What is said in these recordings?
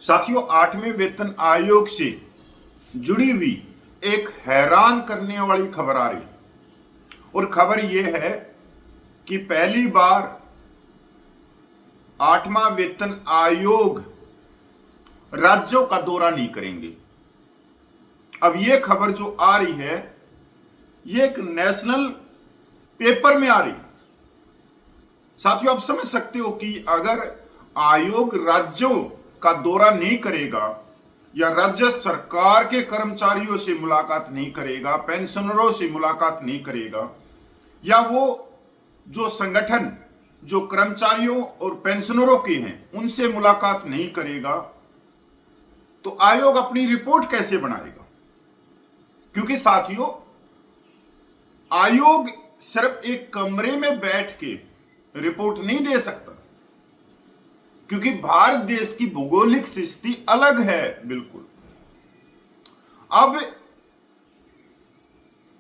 साथियों, 8वें वेतन आयोग से जुड़ी हुई एक हैरान करने वाली खबर आ रही है। और खबर यह है कि पहली बार 8वां वेतन आयोग राज्यों का दौरा नहीं करेंगे। अब यह खबर जो आ रही है, यह एक नेशनल पेपर में आ रही है। साथियों, आप समझ सकते हो कि अगर आयोग राज्यों का दौरा नहीं करेगा या राज्य सरकार के कर्मचारियों से मुलाकात नहीं करेगा, पेंशनरों से मुलाकात नहीं करेगा, या वो जो संगठन जो कर्मचारियों और पेंशनरों के हैं उनसे मुलाकात नहीं करेगा, तो आयोग अपनी रिपोर्ट कैसे बनाएगा? क्योंकि साथियों, आयोग सिर्फ एक कमरे में बैठ के रिपोर्ट नहीं दे सकता, क्योंकि भारत देश की भौगोलिक स्थिति अलग है बिल्कुल। अब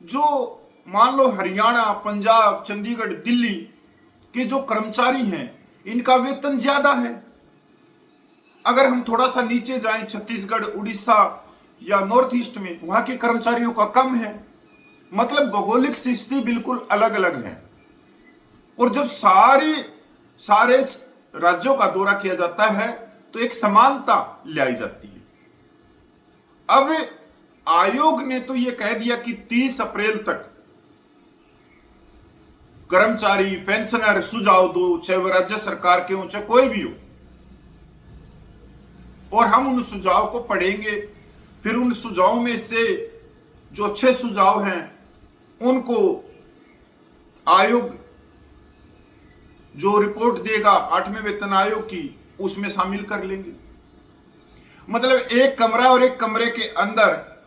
जो मान लो हरियाणा, पंजाब, चंडीगढ़, दिल्ली के जो कर्मचारी हैं, इनका वेतन ज्यादा है। अगर हम थोड़ा सा नीचे जाएं, छत्तीसगढ़, उड़ीसा या नॉर्थ ईस्ट में, वहां के कर्मचारियों का कम है। मतलब भौगोलिक स्थिति बिल्कुल अलग अलग है। और जब सारे राज्यों का दौरा किया जाता है तो एक समानता लाई जाती है। अब आयोग ने तो यह कह दिया कि 30 अप्रैल तक कर्मचारी, पेंशनर सुझाव दो, चाहे वह राज्य सरकार के हो चाहे कोई भी हो, और हम उन सुझाव को पढ़ेंगे। फिर उन सुझावों में से जो अच्छे सुझाव हैं उनको आयोग जो रिपोर्ट देगा 8वें वेतन आयोग की, उसमें शामिल कर लेंगे। मतलब एक कमरा और एक कमरे के अंदर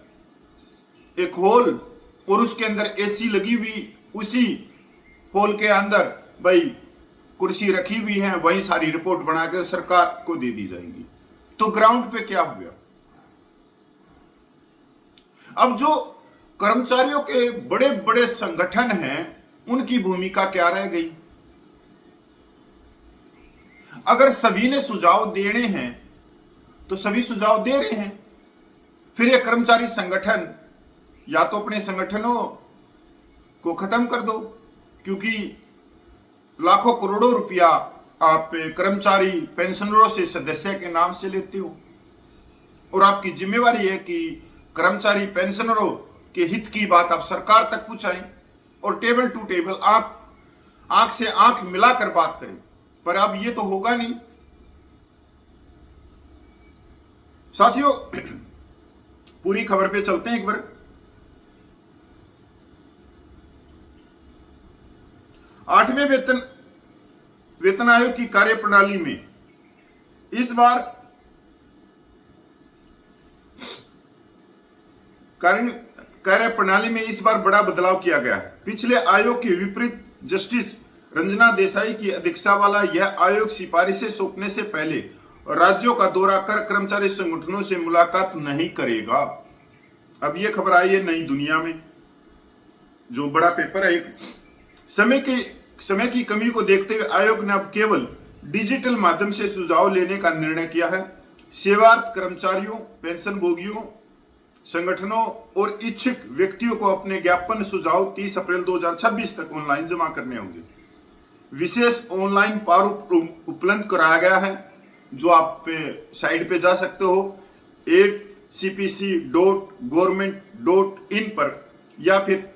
एक हॉल और उसके अंदर एसी लगी हुई, उसी हॉल के अंदर भाई कुर्सी रखी हुई है, वही सारी रिपोर्ट बनाकर सरकार को दे दी जाएगी। तो ग्राउंड पे क्या हुआ? अब जो कर्मचारियों के बड़े बड़े संगठन हैं, उनकी भूमिका क्या रह गई? अगर सभी ने सुझाव देने हैं तो सभी सुझाव दे रहे हैं। फिर ये कर्मचारी संगठन या तो अपने संगठनों को खत्म कर दो, क्योंकि लाखों करोड़ों रुपया आप कर्मचारी पेंशनरों से सदस्य के नाम से लेते हो, और आपकी जिम्मेवारी है कि कर्मचारी पेंशनरों के हित की बात आप सरकार तक पहुंचाएं और टेबल टू टेबल आंख से आंख मिलाकर बात करें। पर अब ये तो होगा नहीं। साथियों, पूरी खबर पे चलते हैं एक बार। 8वें वेतन आयोग की कार्यप्रणाली में इस बार कार्यप्रणाली में इस बार बड़ा बदलाव किया गया है। पिछले आयोग के विपरीत जस्टिस रंजना देसाई की अध्यक्षता वाला यह आयोग सिफारिशें सौंपने से पहले राज्यों का दौरा कर कर्मचारी संगठनों से मुलाकात नहीं करेगा। अब यह खबर आई है नई दुनिया में, जो बड़ा पेपर है। एक समय की कमी को देखते हुए आयोग ने अब केवल डिजिटल माध्यम से सुझाव लेने का निर्णय किया है। सेवारत कर्मचारियों, पेंशनभोगियों, संगठनों और इच्छुक व्यक्तियों को अपने ज्ञापन सुझाव 30 अप्रैल 2026 तक ऑनलाइन जमा करने होंगे। विशेष ऑनलाइन प्रारूप उपलब्ध कराया गया है, जो आप साइट पे जा सकते हो 8cpc.government.in पर, या फिर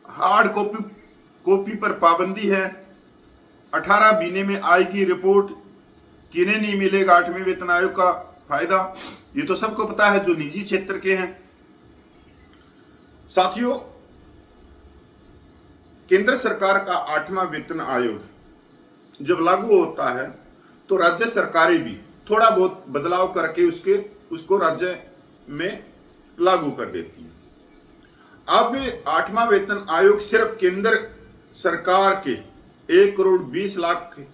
हार्ड कॉपी पर पाबंदी है। 18 महीने में आएगी रिपोर्ट। किन्हें नहीं मिलेगा 8वें वेतन आयोग का फायदा? ये तो सबको पता है, जो निजी क्षेत्र के हैं। साथियों, केंद्र सरकार का 8वां वेतन आयोग जब लागू होता है तो राज्य सरकारें भी थोड़ा बहुत बदलाव करके उसको राज्य में लागू कर देती है। अब 8वां वेतन आयोग सिर्फ केंद्र सरकार के 1,20,00,000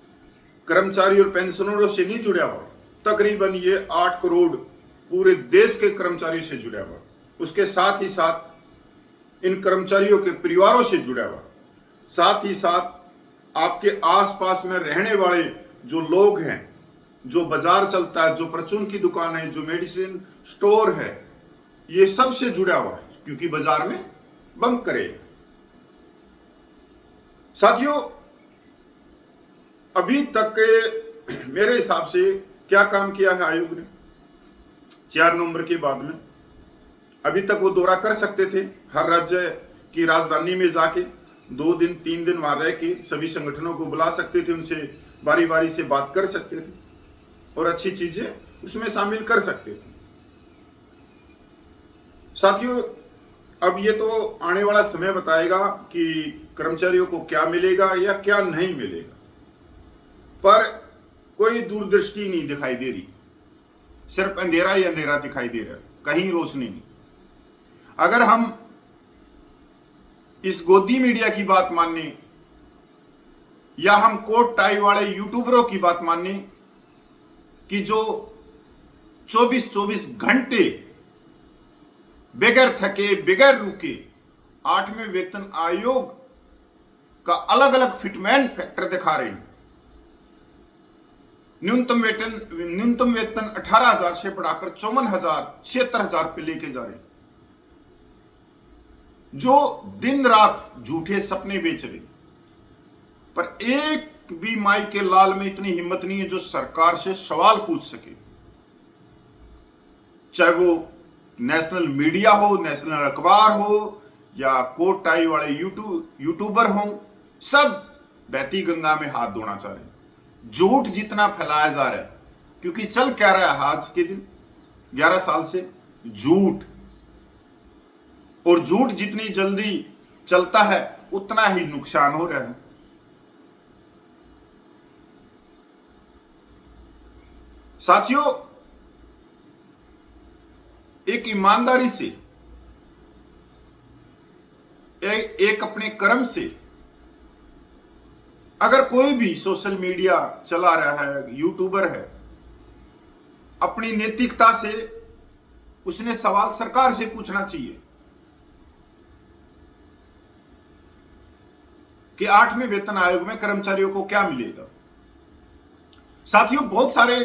कर्मचारी और पेंशनरों से नहीं जुड़ा हुआ, तकरीबन ये 8 करोड़ पूरे देश के कर्मचारियों से जुड़ा हुआ। उसके साथ ही साथ इन कर्मचारियों के परिवारों से जुड़ा हुआ, साथ ही साथ आपके आसपास में रहने वाले जो लोग हैं, जो बाजार चलता है, जो परचून की दुकान है, जो मेडिसिन स्टोर है, ये सबसे जुड़ा हुआ है, क्योंकि बाजार में बंद करेगा। साथियों, अभी तक मेरे हिसाब से क्या काम किया है आयोग ने 4 नवंबर के बाद में? अभी तक वो दौरा कर सकते थे, हर राज्य की राजधानी में जाके 2 दिन 3 दिन वहां रह के सभी संगठनों को बुला सकते थे, उनसे बारी बारी से बात कर सकते थे और अच्छी चीजें उसमें शामिल कर सकते थे। साथियों, अब ये तो आने वाला समय बताएगा कि कर्मचारियों को क्या मिलेगा या क्या नहीं मिलेगा, पर कोई दूरदृष्टि नहीं दिखाई दे रही, सिर्फ अंधेरा ही अंधेरा दिखाई दे रहा है, कहीं रोशनी नहीं। अगर हम इस गोदी मीडिया की बात माने या हम कोट टाई वाले यूट्यूबरों की बात माने कि जो 24-24 घंटे बगैर थके बगैर रुके 8वें वेतन आयोग का अलग अलग फिटमेंट फैक्टर दिखा रहे हैं। न्यूनतम वेतन 18,000 से बढ़ाकर 54,000 76,000 पे लेके जा रहे हैं, जो दिन रात झूठे सपने बेच रहे, पर एक भी माई के लाल में इतनी हिम्मत नहीं है जो सरकार से सवाल पूछ सके, चाहे वो नेशनल मीडिया हो, नेशनल अखबार हो या कोट टाई वाले यूट्यूबर हो, सब बहती गंगा में हाथ धोना चाह रहे हैं। झूठ जितना फैलाया जा रहा है, क्योंकि चल क्या रहा है आज के दिन 11 साल से झूठ, और झूठ जितनी जल्दी चलता है उतना ही नुकसान हो रहा है। साथियों, एक ईमानदारी से, एक अपने कर्म से अगर कोई भी सोशल मीडिया चला रहा है, यूट्यूबर है, अपनी नैतिकता से उसने सवाल सरकार से पूछना चाहिए कि 8वें वेतन आयोग में कर्मचारियों को क्या मिलेगा। साथियों, बहुत सारे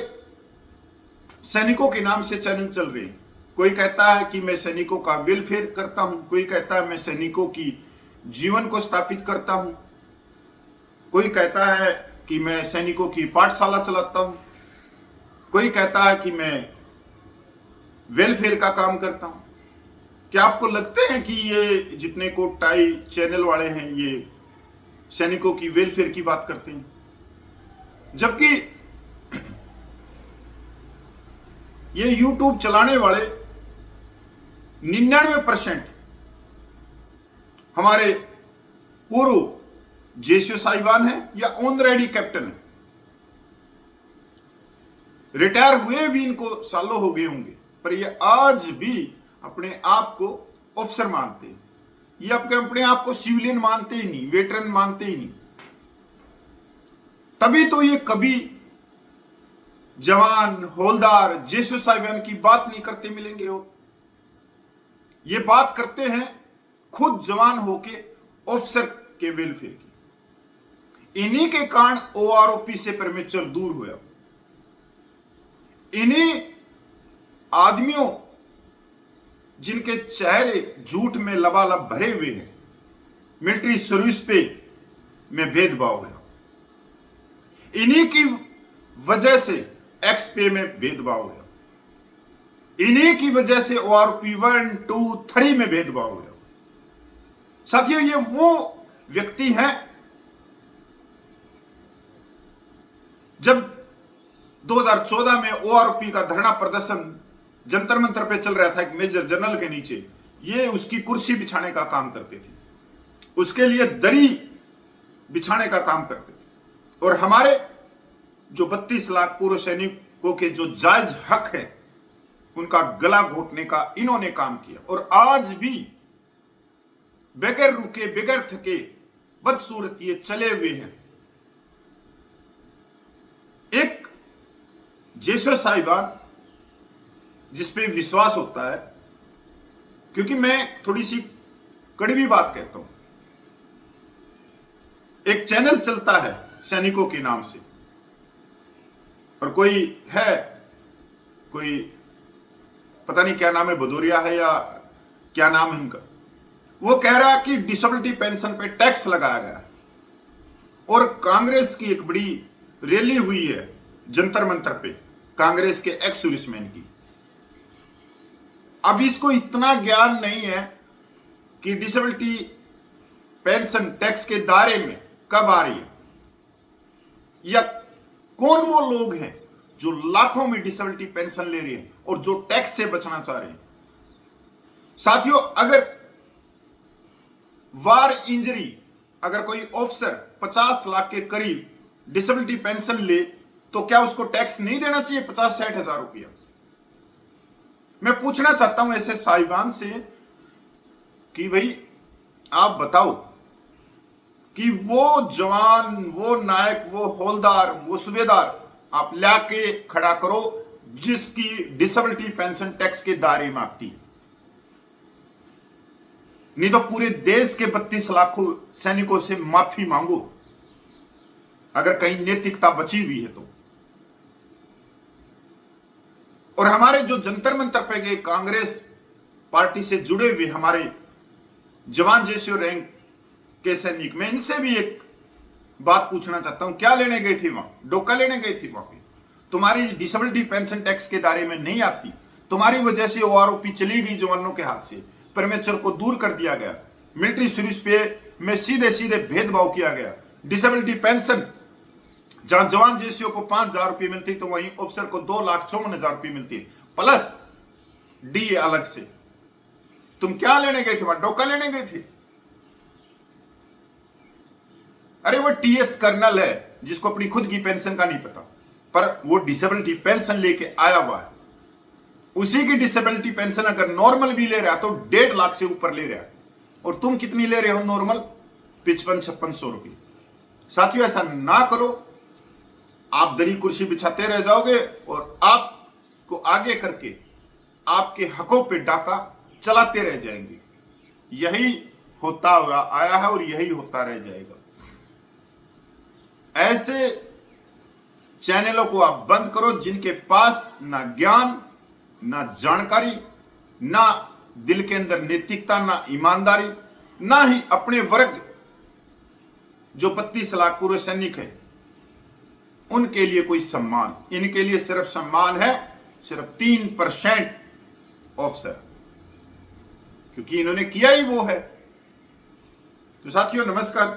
सैनिकों के नाम से चैनल चल रहे हैं। कोई कहता है कि मैं सैनिकों का वेलफेयर करता हूं, कोई कहता है मैं सैनिकों की जीवन को स्थापित करता हूं, कोई कहता है कि मैं सैनिकों की पाठशाला चलाता हूं, कोई कहता है कि मैं वेलफेयर का काम करता हूं। क्या आपको लगते हैं कि ये जितने कोट टाई चैनल वाले हैं ये सैनिकों की वेलफेयर की बात करते हैं? जबकि ये यूट्यूब चलाने वाले 99% हमारे पूर्व जेसीओ साहिबान है या ऑन रेडी कैप्टन है। रिटायर हुए भी इनको सालों हो गए होंगे, पर ये आज भी अपने आप को ऑफिसर मानते हैं, ये अपने आप को सिविलियन मानते ही नहीं, वेटरन मानते ही नहीं। तभी तो ये कभी जवान हौलदार जेसीओ साहिबान की बात नहीं करते मिलेंगे हो। ये बात करते हैं खुद जवान होके ऑफिसर के वेलफेयर की। इन्हीं के कारण ओआरओपी से प्रेमेचर दूर हुआ। इन्हीं आदमियों जिनके चेहरे झूठ में लबालब भरे हुए हैं, मिलिट्री सर्विस पे में भेदभाव हुआ। इन्हीं की वजह से एक्स पे में भेदभाव हुआ। इन्हीं की वजह से ओआरओपी 1, 2, 3 में भेदभाव हुआ। साथियों, ये वो व्यक्ति हैं जब 2014 में ओआरओपी का धरना प्रदर्शन जंतर मंतर पे चल रहा था, एक मेजर जनरल के नीचे, ये उसकी कुर्सी बिछाने का काम करते थे, उसके लिए दरी बिछाने का काम करते थे। और हमारे जो 32 लाख पूर्व सैनिकों के जो जायज हक है उनका गला घोटने का इन्होंने काम किया। और आज भी बगैर रुके बगैर थके बदसूरत ये चले हुए हैं। एक जेसीओ साहिबान जिसपे विश्वास होता है, क्योंकि मैं थोड़ी सी कड़वी बात कहता हूं, एक चैनल चलता है सैनिकों के नाम से, और कोई पता नहीं क्या नाम है, भदौरिया है या क्या नाम है उनका, वो कह रहा है कि डिसेबिलिटी पेंशन पे टैक्स लगाया गया। और कांग्रेस की एक बड़ी रैली हुई है जंतर मंतर पे, कांग्रेस के एक्स सर्विसमैन की। अब इसको इतना ज्ञान नहीं है कि डिसेबिलिटी पेंशन टैक्स के दायरे में कब आ रही है, या कौन वो लोग हैं जो लाखों में डिसेबिलिटी पेंशन ले रहे हैं और जो टैक्स से बचना चाह रहे हैं। साथियों, अगर वार इंजरी, अगर कोई ऑफिसर 50 लाख के करीब डिसेबिलिटी पेंशन ले, तो क्या उसको टैक्स नहीं देना चाहिए 50-60 हजार रुपया? मैं पूछना चाहता हूं ऐसे साहिबान से कि भाई आप बताओ कि वो जवान, वो नायक, वो हौलदार, वो सूबेदार आप लाके खड़ा करो जिसकी डिसेबिलिटी पेंशन टैक्स के दायरे में आती है। नहीं तो पूरे देश के 32 लाखों सैनिकों से माफी मांगो अगर कहीं नैतिकता बची हुई है तो। और हमारे जो जंतर मंतर पे गए कांग्रेस पार्टी से जुड़े हुए हमारे जवान जैसे रैंक के सैनिक, मैं इनसे भी एक बात पूछना चाहता हूं, क्या लेने गए थे वहां? डोका लेने गए थे वहां पे? तुम्हारी डिसेबिलिटी पेंशन टैक्स के दायरे में नहीं आती, तुम्हारी वजह से ओआरओपी चली गई जवानों के हाथ से, प्रेमेचर को दूर कर दिया गया, मिलिट्री सर्विस पे में सीधे सीधे भेदभाव किया गया। डिसेबिलिटी पेंशन जहां जवान जेसीओ को 5,000 रुपये मिलती तो वहीं ऑफिसर को 2,54,000 रुपये मिलती है, प्लस डी अलग से। तुम क्या लेने गए थे वहां? डोका लेने गए थे? अरे वो टीएस कर्नल है जिसको अपनी खुद की पेंशन का नहीं पता, पर वो डिसेबिलिटी पेंशन लेके आया हुआ है। उसी की डिसेबिलिटी पेंशन अगर नॉर्मल भी ले रहा है तो 1.5 लाख से ऊपर ले रहा है, और तुम कितनी ले रहे हो नॉर्मल? 55-5600 रुपये। साथियों, ऐसा ना करो, आप दरी कुर्सी बिछाते रह जाओगे और आपको आगे करके आपके हकों पे डाका चलाते रह जाएंगे। यही होता हुआ आया है और यही होता रह जाएगा। ऐसे चैनलों को आप बंद करो जिनके पास ना ज्ञान, ना जानकारी, ना दिल के अंदर नैतिकता, ना ईमानदारी, ना ही अपने वर्ग जो 32 लाख पूर्व सैनिक है उनके लिए कोई सम्मान। इनके लिए सिर्फ सम्मान है सिर्फ 3% ऑफिसर, क्योंकि इन्होंने किया ही वो है। तो साथियों, नमस्कार।